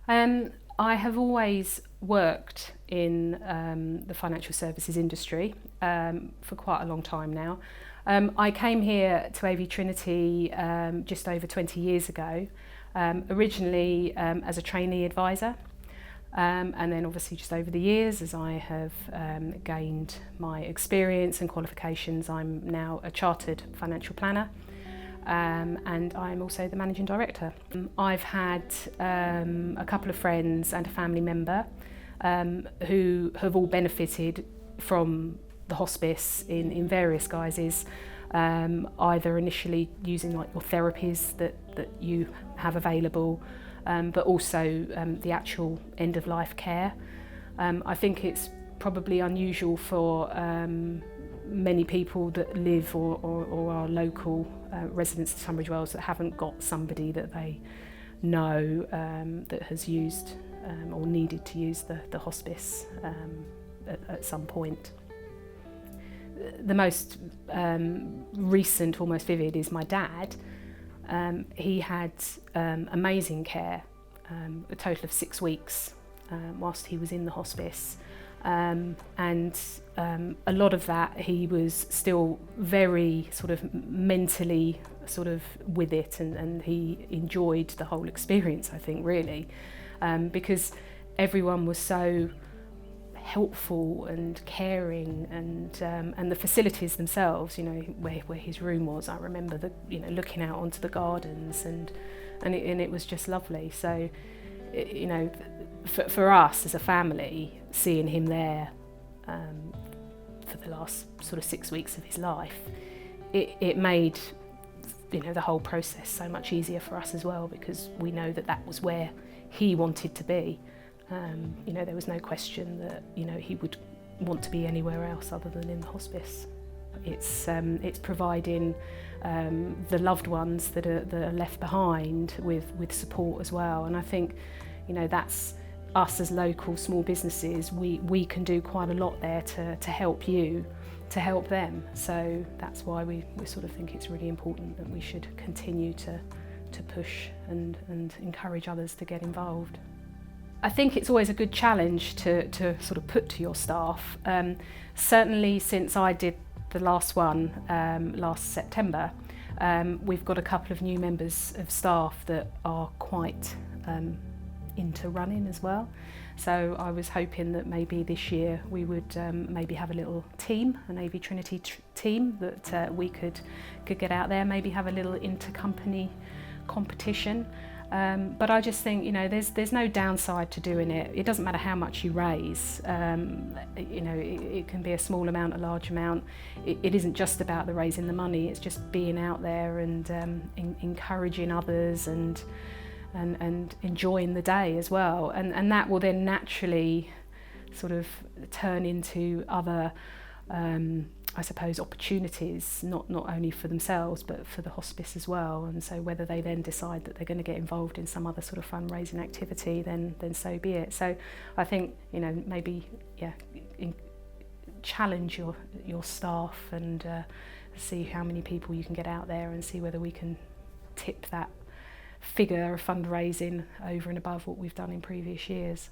I have always worked in the financial services industry for quite a long time now. I came here to AV Trinity just over 20 years ago, originally as a trainee advisor. And then obviously just over the years, as I have gained my experience and qualifications, I'm now a chartered financial planner. And I'm also the managing director. I've had a couple of friends and a family member who have all benefited from the hospice in various guises, either initially using like your therapies that you have available, but also the actual end of life care. I think it's probably unusual for many people that live or are local residents of Tunbridge Wells that haven't got somebody that they know that has used or needed to use the hospice at some point. The most recent, almost vivid, is my dad. He had amazing care, a total of 6 weeks whilst he was in the hospice. And a lot of that he was still very sort of mentally sort of with it, and he enjoyed the whole experience, I think, really, because everyone was so helpful and caring, and the facilities themselves, you know, where his room was, I remember looking out onto the gardens, and it was just lovely. So, you know, for us as a family, seeing him there for the last sort of 6 weeks of his life, it made, you know, the whole process so much easier for us as well, because we know that was where he wanted to be. You know, there was no question that, you know, he would want to be anywhere else other than in the hospice. It's providing the loved ones that are left behind with support as well, and I think, you know, that's us as local small businesses. We can do quite a lot there to help you, to help them. So that's why we sort of think it's really important that we should continue to push and encourage others to get involved. I think it's always a good challenge to sort of put to your staff. Certainly since I did the last one last September, we've got a couple of new members of staff that are quite into running as well. So I was hoping that maybe this year we would maybe have a little team, an AV Trinity team that we could get out there, maybe have a little inter-company competition. But I just think, you know, there's no downside to doing it. It doesn't matter how much you raise. You know, it can be a small amount, a large amount. It isn't just about the raising the money. It's just being out there and encouraging others and enjoying the day as well. And that will then naturally sort of turn into other, I suppose, opportunities, not only for themselves but for the hospice as well. And so whether they then decide that they're going to get involved in some other sort of fundraising activity, then so be it. So I think, you know, maybe challenge your staff and see how many people you can get out there, and see whether we can tip that figure of fundraising over and above what we've done in previous years.